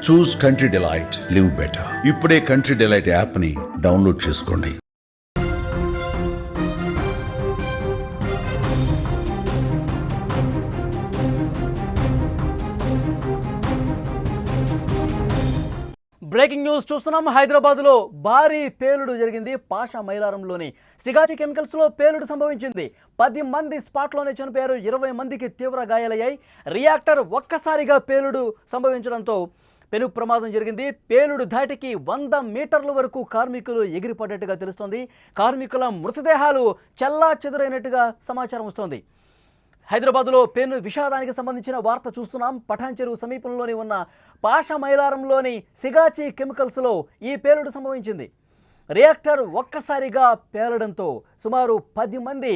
చూస్ country delight, live better. ఇప్పుడే country delight app ని download చేసుకోండి. బ్రేకింగ్ న్యూస్ చూస్తున్నాం. హైదరాబాద్లో భారీ పేలుడు జరిగింది. పాషా మైలారంలోని సిగాచి కెమికల్స్లో పేలుడు సంభవించింది. 10 మంది స్పాట్లోనే చనిపోయారు. 20 మందికి తీవ్ర గాయాలయ్యాయి. రియాక్టర్ ఒక్కసారిగా పేలుడు సంభవించడంతో పెను ప్రమాదం జరిగింది. పేలుడు ధాటికి 100 మీటర్ల వరకు కార్మికులు ఎగిరిపడ్డట్టుగా తెలుస్తోంది. కార్మికుల మృతదేహాలు చెల్లా చెదురైనట్టుగా సమాచారం వస్తోంది. హైదరాబాద్లో పెను విషాదానికి సంబంధించిన వార్త చూస్తున్నాం. పఠాన్ చెరువు సమీపంలోని ఉన్న పాషా మైలారంలోని సిగాచి కెమికల్స్లో ఈ పేలుడు సంభవించింది. రియాక్టర్ ఒక్కసారిగా పేలడంతో సుమారు 10 మంది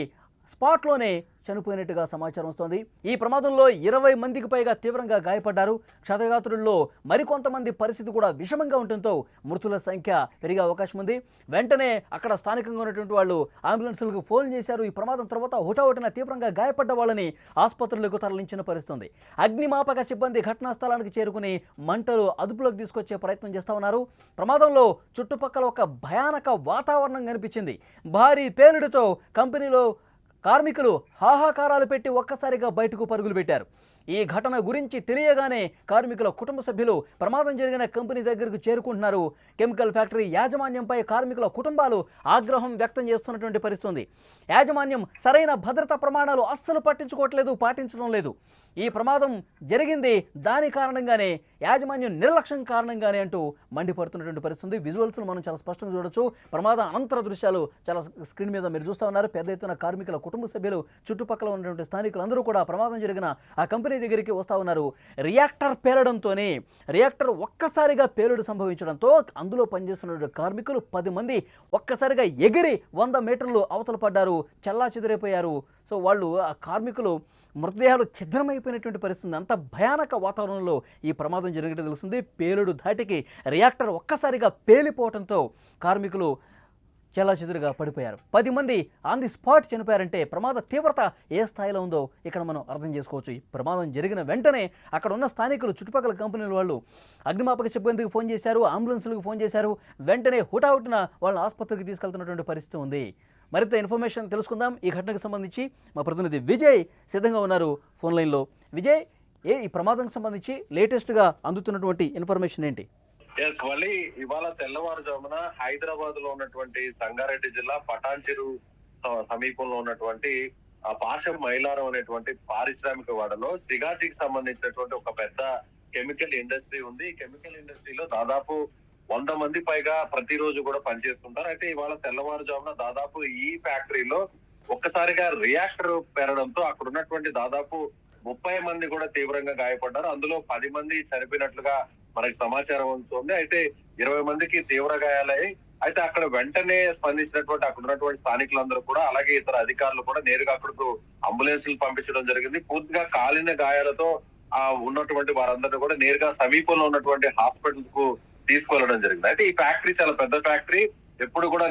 స్పాట్లోనే చనిపోయినట్టుగా సమాచారం వస్తోంది. ఈ ప్రమాదంలో 20 మందికి పైగా తీవ్రంగా గాయపడ్డారు. క్షతగాత్రుల్లో మరికొంతమంది పరిస్థితి కూడా విషమంగా ఉండటంతో మృతుల సంఖ్య పెరిగే అవకాశం ఉంది. వెంటనే అక్కడ స్థానికంగా ఉన్నటువంటి వాళ్ళు అంబులెన్సులకు ఫోన్ చేశారు. ఈ ప్రమాదం తర్వాత హుటాహుటిన తీవ్రంగా గాయపడ్డ వాళ్ళని ఆసుపత్రులకు తరలించిన పరిస్థితుంది. అగ్నిమాపక సిబ్బంది ఘటనా స్థలానికి చేరుకుని మంటలు అదుపులోకి తీసుకొచ్చే ప్రయత్నం చేస్తా ఉన్నారు. ప్రమాదంలో చుట్టుపక్కల ఒక భయానక వాతావరణం కనిపించింది. భారీ పేలుడుతో కంపెనీలో కార్మికులు హాహాకారాలు పెట్టి ఒక్కసారిగా బయటకు పరుగులు పెట్టారు. ఈ ఘటన గురించి తెలియగానే కార్మికుల కుటుంబ సభ్యులు ప్రమాదం జరిగిన కంపెనీ దగ్గరకు చేరుకుంటున్నారు. కెమికల్ ఫ్యాక్టరీ యాజమాన్యంపై కార్మికుల కుటుంబాలు ఆగ్రహం వ్యక్తం చేస్తున్నటువంటి పరిస్థితి. యాజమాన్యం సరైన భద్రతా ప్రమాణాలు అస్సలు పాటించడం లేదు. ఈ ప్రమాదం జరిగింది దాని కారణంగానే, యాజమాన్యం నిర్లక్ష్యం కారణంగానే అంటూ మండిపడుతున్నటువంటి పరిస్థితి. విజువల్స్ను మనం చాలా స్పష్టంగా చూడొచ్చు. ప్రమాద అనంతర దృశ్యాలు చాలా స్క్రీన్ మీద మీరు చూస్తూ ఉన్నారు. పెద్ద ఎత్తున కార్మికుల కుటుంబ సభ్యులు, చుట్టుపక్కల ఉన్నటువంటి స్థానికులందరూ కూడా ప్రమాదం జరిగిన ఆ కంపెనీ దగ్గరికి వస్తూ ఉన్నారు. రియాక్టర్ పేలడంతోనే, రియాక్టర్ ఒక్కసారిగా పేలుడు సంభవించడంతో అందులో పనిచేస్తున్న కార్మికులు 10 మంది ఒక్కసారిగా ఎగిరి 100 మీటర్లు అవతల పడ్డారు, చెల్లా చెదిరైపోయారు. సో వాళ్ళు, ఆ కార్మికులు మృతదేహాలు ఛిద్రమైపోయినటువంటి పరిస్థితి. అంత భయానక వాతావరణంలో ఈ ప్రమాదం జరిగినట్టు తెలుస్తుంది. పేలుడు ధాటికి రియాక్టర్ ఒక్కసారిగా పేలిపోవడంతో కార్మికులు చాలా చెదురుగా పడిపోయారు. 10 మంది ఆన్ ది స్పాట్ చనిపోయారంటే ప్రమాద తీవ్రత ఏ స్థాయిలో ఉందో ఇక్కడ మనం అర్థం చేసుకోవచ్చు. ఈ ప్రమాదం జరిగిన వెంటనే అక్కడ ఉన్న స్థానికులు, చుట్టుపక్కల కంపెనీల వాళ్ళు అగ్నిమాపక సిబ్బందికి ఫోన్ చేశారు, అంబులెన్సులకు ఫోన్ చేశారు. వెంటనే హుటాహుటిన వాళ్ళని ఆసుపత్రికి తీసుకెళ్తున్నటువంటి పరిస్థితి ఉంది. మరింత ఇన్ఫర్మేషన్ తెలుసుకుందాం. ఈ ఘటనకు సంబంధించి మా ప్రతినిధి విజయ్ సిద్ధంగా ఉన్నారు ఫోన్ లైన్లో. విజయ్, ఈ ప్రమాదానికి సంబంధించి లేటెస్ట్గా అందుతున్నటువంటి ఇన్ఫర్మేషన్ ఏంటి? మళ్ళీ ఇవాళ తెల్లవారుజామున హైదరాబాద్ లో ఉన్నటువంటి సంగారెడ్డి జిల్లా పటాన్ చెరువు సమీపంలో ఉన్నటువంటి పాషా మైలారం అనేటువంటి పారిశ్రామిక వాడలో సిగాచికి సంబంధించినటువంటి ఒక పెద్ద కెమికల్ ఇండస్ట్రీ ఉంది. ఈ కెమికల్ ఇండస్ట్రీలో దాదాపు 100 మంది పైగా ప్రతిరోజు కూడా పనిచేస్తుంటారు. అయితే ఇవాళ తెల్లవారుజామున దాదాపు ఈ ఫ్యాక్టరీలో ఒక్కసారిగా రియాక్టర్ పెరగడంతో అక్కడ ఉన్నటువంటి దాదాపు 30 మంది కూడా తీవ్రంగా గాయపడ్డారు. అందులో 10 మంది చనిపోయినట్లుగా మనకి సమాచారం ఉంటుంది. అయితే 20 మందికి తీవ్ర గాయాలయ్యాయి. అయితే అక్కడ వెంటనే స్పందించినటువంటి అక్కడ ఉన్నటువంటి స్థానికులందరూ కూడా, అలాగే ఇతర అధికారులు కూడా నేరుగా అక్కడకు అంబులెన్సులు పంపించడం జరిగింది. పూర్తిగా కాలిన గాయాలతో ఉన్నటువంటి వారందరూ కూడా నేరుగా సమీపంలో ఉన్నటువంటి హాస్పిటల్ కు తీసుకెళ్లడం జరిగింది. అయితే ఈ ఫ్యాక్టరీ చాలా పెద్ద ఫ్యాక్టరీ. ఎప్పుడు కూడా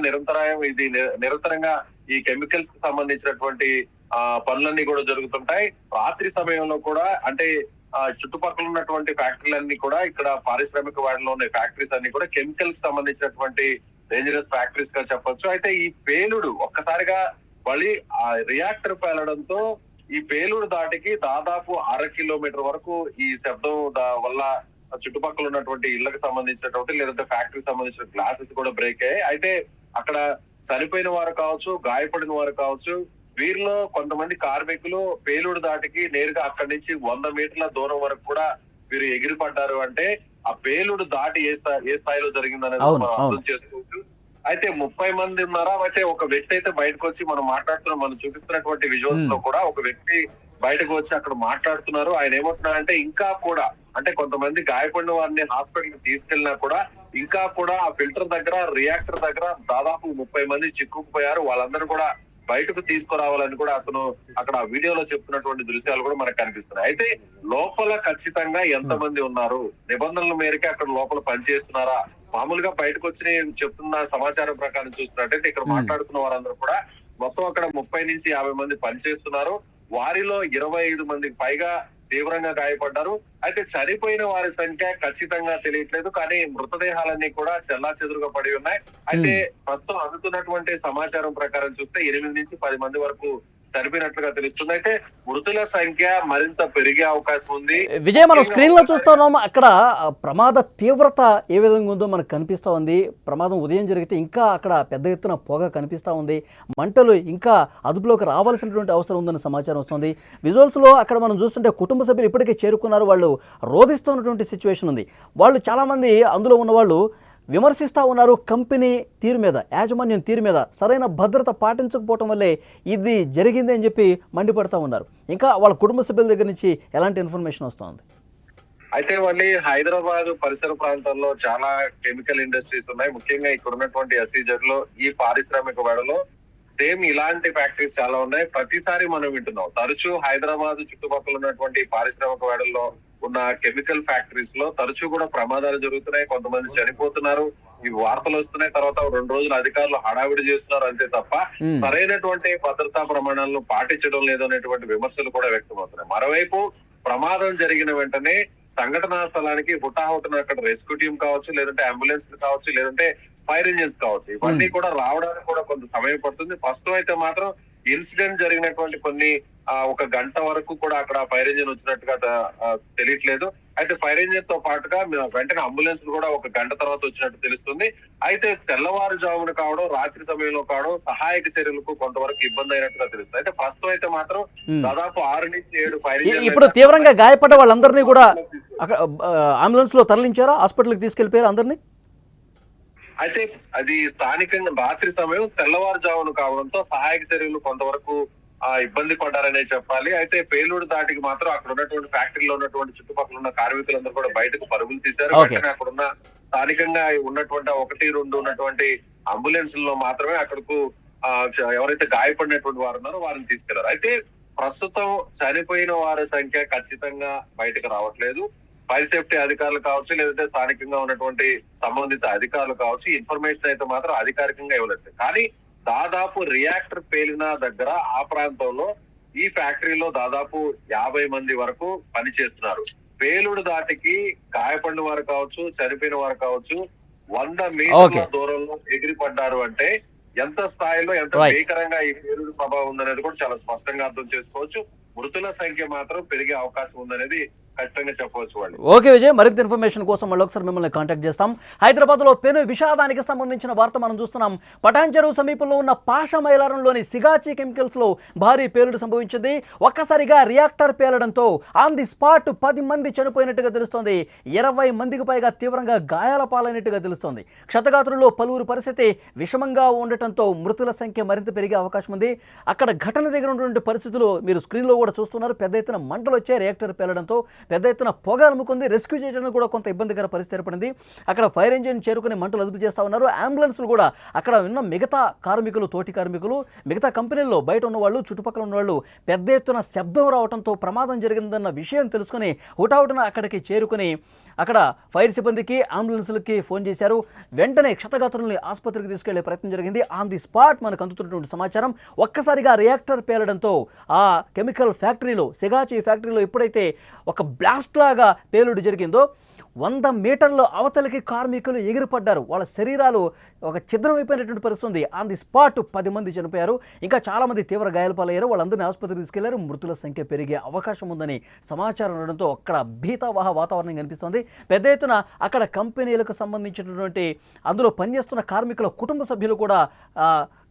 నిరంతరంగా ఈ కెమికల్స్ కి సంబంధించినటువంటి పనులన్నీ కూడా జరుగుతుంటాయి. రాత్రి సమయంలో కూడా, అంటే చుట్టుపక్కల ఉన్నటువంటి ఫ్యాక్టరీలన్నీ కూడా, ఇక్కడ పారిశ్రామిక వాడలో ఉన్న ఫ్యాక్టరీస్ అన్ని కూడా కెమికల్స్ సంబంధించినటువంటి డేంజరస్ ఫ్యాక్టరీస్ గా చెప్పొచ్చు. అయితే ఈ పేలుడు ఒక్కసారిగా మళ్ళీ ఆ రియాక్టర్ పేలడంతో ఈ పేలుడు దాటికి దాదాపు 1/2 కిలోమీటర్ వరకు ఈ శబ్దం వల్ల చుట్టుపక్కల ఉన్నటువంటి ఇళ్లకు సంబంధించినటువంటి, లేదంటే ఫ్యాక్టరీకి సంబంధించిన గ్లాసెస్ కూడా బ్రేక్ అయ్యాయి. అయితే అక్కడ చనిపోయిన వారు కావచ్చు, గాయపడిన వారు కావచ్చు, వీరిలో కొంతమంది కార్మికులు పేలుడు దాటికి నేరుగా అక్కడి నుంచి 100 మీటర్ల దూరం వరకు కూడా వీరు ఎగిరిపడ్డారు. అంటే ఆ పేలుడు దాటి ఏ స్థాయిలో జరిగిందనేది మనం అర్థం చేసుకోవచ్చు. అయితే 30 మంది ఉన్నారా? అయితే ఒక వ్యక్తి అయితే బయటకు వచ్చి మనం చూపిస్తున్నటువంటి విజువల్స్ లో కూడా ఒక వ్యక్తి బయటకు వచ్చి అక్కడ మాట్లాడుతున్నారు. ఆయన ఏమంటున్నారంటే, ఇంకా కూడా, అంటే కొంతమంది గాయపడిన వారిని హాస్పిటల్ కి తీసుకెళ్లినా కూడా ఇంకా కూడా ఆ ఫిల్టర్ దగ్గర, రియాక్టర్ దగ్గర దాదాపు 30 మంది చిక్కుకుపోయారు. వాళ్ళందరూ కూడా బయటకు తీసుకురావాలని కూడా అతను అక్కడ వీడియోలో చెప్తున్నటువంటి దృశ్యాలు కూడా మనకు కనిపిస్తున్నాయి. అయితే లోపల ఖచ్చితంగా ఎంతమంది ఉన్నారు, నిబంధనల మేరకు అక్కడ లోపల పనిచేస్తున్నారా? మామూలుగా బయటకు వచ్చి చెప్తున్న సమాచారం ప్రకారం చూస్తున్నట్టయితే ఇక్కడ మాట్లాడుతున్న వారందరూ కూడా మొత్తం అక్కడ 30 నుంచి 50 మంది పనిచేస్తున్నారు. వారిలో 25 మందికి పైగా తీవ్రంగా గాయపడ్డారు. అయితే చనిపోయిన వారి సంఖ్య ఖచ్చితంగా తెలియట్లేదు, కానీ మృతదేహాలన్నీ కూడా చెల్లాచెదురుగా పడి ఉన్నాయి. అయితే ప్రస్తుతం అందుతున్నటువంటి సమాచారం ప్రకారం చూస్తే 8 నుంచి 10 మంది వరకు చనిపోయినట్లుగా తెలుస్తుంది. అయితే మృతుల సంఖ్య మరింత పెరిగే అవకాశం ఉంది. విజయ్, మనం స్క్రీన్ లో చూస్తా ఉన్నాము, అక్కడ ప్రమాద తీవ్రత ఏ విధంగా ఉందో మనకు కనిపిస్తా ఉంది. ప్రమాదం ఉదయం జరిగితే ఇంకా అక్కడ పెద్ద ఎత్తున పొగ కనిపిస్తా ఉంది, మంటలు ఇంకా అదుపులోకి రావాల్సినటువంటి అవసరం ఉందని సమాచారం వస్తుంది. విజువల్స్ లో అక్కడ మనం చూస్తుంటే కుటుంబ సభ్యులు ఇప్పటికే చేరుకున్నారు, వాళ్ళు రోధిస్తున్నటువంటి సిచ్యువేషన్ ఉంది. వాళ్ళు చాలా మంది అందులో ఉన్న వాళ్ళు విమర్శిస్తూ ఉన్నారు కంపెనీ తీరు మీద, యాజమాన్యం తీరు మీద. సరైన భద్రత పాటించకపోవటం వల్లే ఇది జరిగింది అని చెప్పి మండిపడతా ఉన్నారు. ఇంకా వాళ్ళ కుటుంబ సభ్యుల దగ్గర నుంచి ఎలాంటి ఇన్ఫర్మేషన్ వస్తుంది? అయితే మళ్ళీ హైదరాబాద్ పరిసర ప్రాంతాల్లో చాలా కెమికల్ ఇండస్ట్రీస్ ఉన్నాయి. ముఖ్యంగా ఇక్కడ ఉన్నటువంటి ఎస్ఈజెడ్ లో, ఈ పారిశ్రామిక వాడలో సేమ్ ఇలాంటి ఫ్యాక్టరీస్ చాలా ఉన్నాయి. ప్రతిసారి మనం వింటున్నాం, తరచూ హైదరాబాద్ చుట్టుపక్కల ఉన్నటువంటి పారిశ్రామిక వాడల్లో ఉన్న కెమికల్ ఫ్యాక్టరీస్ లో తరచూ కూడా ప్రమాదాలు జరుగుతున్నాయి, కొంతమంది చనిపోతున్నారు, ఈ వార్తలు వస్తున్నాయి. తర్వాత 2 రోజులు అధికారులు హడావిడి చేస్తున్నారు అంతే తప్ప సరైనటువంటి భద్రతా ప్రమాణాలను పాటించడం లేదు అనేటువంటి విమర్శలు కూడా వ్యక్తమవుతున్నాయి. మరోవైపు ప్రమాదం జరిగిన వెంటనే సంఘటనా స్థలానికి హుటాహుటిన అక్కడ రెస్క్యూ టీం కావచ్చు, లేదంటే అంబులెన్స్ కావచ్చు, లేదంటే ఫైర్ ఇంజిన్స్ కావచ్చు, ఇవన్నీ కూడా రావడానికి కూడా కొంత సమయం పడుతుంది. ప్రస్తుతం అయితే మాత్రం ఇన్సిడెంట్ జరిగినటువంటి కొన్ని 1 గంట వరకు కూడా అక్కడ ఫైర్ ఇంజిన్ వచ్చినట్టుగా తెలియట్లేదు. అయితే ఫైర్ ఇంజిన్ తో పాటుగా వెంటనే అంబులెన్స్ కూడా 1 గంట తర్వాత వచ్చినట్టు తెలుస్తుంది. అయితే తెల్లవారుజామున కావడం, రాత్రి సమయంలో కావడం సహాయక చర్యలకు కొంతవరకు ఇబ్బంది అయినట్టుగా తెలుస్తుంది. అయితే ప్రస్తుతం అయితే మాత్రం దాదాపు 6 నుంచి 7 ఫైర్ ఇంజిన్. ఇప్పుడు తీవ్రంగా గాయపడ్డ వాళ్ళందరినీ కూడా అంబులెన్స్ లో తరలించారా, హాస్పిటల్కి తీసుకెళ్లిపోయారు అందరినీ? అయితే అది స్థానికంగా రాత్రి సమయం తెల్లవారుజామున కావడంతో సహాయక చర్యలు కొంతవరకు ఇబ్బంది పడ్డారనే చెప్పాలి. అయితే పేలుడు దాటికి మాత్రం అక్కడ ఉన్నటువంటి ఫ్యాక్టరీలో ఉన్నటువంటి చుట్టుపక్కల ఉన్న కార్మికులందరూ కూడా బయటకు పరుగులు తీశారు. వెంటనే అక్కడ ఉన్న స్థానికంగా ఉన్నటువంటి 1-2 ఉన్నటువంటి అంబులెన్స్ లో మాత్రమే అక్కడకు ఎవరైతే గాయపడినటువంటి వారు ఉన్నారో వారిని తీసుకెళ్లారు. అయితే ప్రస్తుతం చనిపోయిన వారి సంఖ్య ఖచ్చితంగా బయటకు రావట్లేదు. ఫైర్ సేఫ్టీ అధికారులు కావచ్చు, లేదంటే స్థానికంగా ఉన్నటువంటి సంబంధిత అధికారులు కావచ్చు, ఇన్ఫర్మేషన్ అయితే మాత్రం అధికారికంగా ఇవ్వలేదు. కానీ దాదాపు రియాక్టర్ పేలిన దగ్గర ఆ ప్రాంతంలో ఈ ఫ్యాక్టరీలో దాదాపు 50 మంది వరకు పనిచేస్తున్నారు. పేలుడు దాటికి గాయపడిన వారు కావచ్చు, చనిపోయిన వారు కావచ్చు 100 మీటర్ల దూరంలో ఎగిరిపడ్డారు అంటే ఎంత స్థాయిలో, ఎంత భీకరంగా ఈ పేలుడు ప్రభావం ఉందనేది కూడా చాలా స్పష్టంగా అర్థం చేసుకోవచ్చు. మృతుల సంఖ్య మాత్రం పెరిగే అవకాశం ఉందనేది ఖచ్చితంగా చెప్పవచ్చు వాళ్ళు. ఓకే విజయ్, మరింత ఇన్ఫర్మేషన్ కోసం మళ్ళీ ఒకసారి మిమ్మల్ని కాంటాక్ట్ చేస్తాం. హైదరాబాద్ లో పెను విషాదానికి సంబంధించిన వార్త మనం చూస్తున్నాం. పటాన్ చెరువు సమీపంలో ఉన్న పాషా మైలారంలోని సిగాచి కెమికల్స్ లో భారీ పేలుడు సంభవించింది. ఒక్కసారిగా రియాక్టర్ పేలడంతో ఆన్ ది స్పాట్ 10 మంది చనిపోయినట్టుగా తెలుస్తోంది. 20 మందికి పైగా తీవ్రంగా గాయాల పాలైనట్టుగా తెలుస్తోంది. క్షతగాత్రుల్లో పలువురు పరిస్థితి విషమంగా ఉండటంతో మృతుల సంఖ్య మరింత పెరిగే అవకాశం ఉంది. అక్కడ ఘటన దగ్గర ఉన్నటువంటి పరిస్థితులు మీరు స్క్రీన్ లో కూడా చూస్తున్నారు. పెద్ద ఎత్తున మంటలు వచ్చాయి రియాక్టర్ పేలడంతో, పెద్ద ఎత్తున పొగ అలుముకుంది. రెస్క్యూ చేయడానికి కూడా కొంత ఇబ్బందికర పరిస్థితి ఏర్పడింది. అక్కడ ఫైర్ ఇంజిన్ చేరుకుని మంటలు అదుపు చేస్తా ఉన్నారు. అంబులెన్స్లు కూడా అక్కడ ఉన్న మిగతా కార్మికులు, తోటి కార్మికులు, మిగతా కంపెనీల్లో బయట ఉన్న వాళ్ళు, చుట్టుపక్కల ఉన్న వాళ్ళు పెద్ద ఎత్తున శబ్దం రావడంతో ప్రమాదం జరిగిందన్న విషయం తెలుసుకుని హుటాహుటిన అక్కడికి చేరుకుని అక్కడ ఫైర్ సిబ్బందికి, అంబులెన్స్లకి ఫోన్ చేశారు. వెంటనే క్షతగాత్రుల్ని ఆసుపత్రికి తీసుకెళ్లే ప్రయత్నం జరిగింది. ఆన్ ది స్పాట్ మనకు అందుతున్నటువంటి సమాచారం, ఒక్కసారిగా రియాక్టర్ పేలడంతో ఆ కెమికల్ ఫ్యాక్టరీలో, సిగాచి ఫ్యాక్టరీలో ఎప్పుడైతే ఒక బ్లాస్ట్ లాగా పేలుడు జరిగిందో 100 మీటర్ల అవతలికి కార్మికులు ఎగిరిపడ్డారు. వాళ్ళ శరీరాలు ఒక ఛిద్రమైపోయినటువంటి పరిస్థితి ఉంది. ఆన్ ది స్పాట్ 10 మంది చనిపోయారు. ఇంకా చాలామంది తీవ్ర గాయాల పాలయ్యారు. వాళ్ళందరినీ ఆసుపత్రికి తీసుకెళ్లారు. మృతుల సంఖ్య పెరిగే అవకాశం ఉందని సమాచారం ఉండడంతో అక్కడ భీతావహ వాతావరణం కనిపిస్తోంది. పెద్ద ఎత్తున అక్కడ కంపెనీలకు సంబంధించినటువంటి అందులో పనిచేస్తున్న కార్మికుల కుటుంబ సభ్యులు కూడా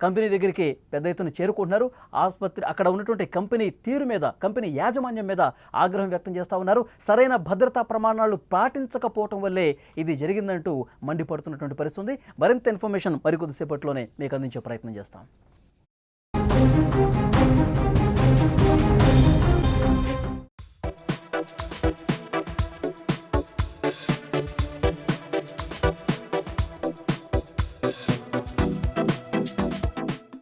కంపెనీ దగ్గరికి పెద్ద ఎత్తున చేరుకుంటున్నారు. ఆసుపత్రి అక్కడ ఉన్నటువంటి కంపెనీ తీరు మీద, కంపెనీ యాజమాన్యం మీద ఆగ్రహం వ్యక్తం చేస్తూ ఉన్నారు. సరైన భద్రతా ప్రమాణాలు పాటించకపోవటం వల్లే ఇది జరిగిందంటూ మండిపడుతున్నటువంటి పరిస్థితి ఉంది. మరింత ఇన్ఫర్మేషన్ మరికొద్దిసేపట్లోనే మీకు అందించే ప్రయత్నం చేస్తాం.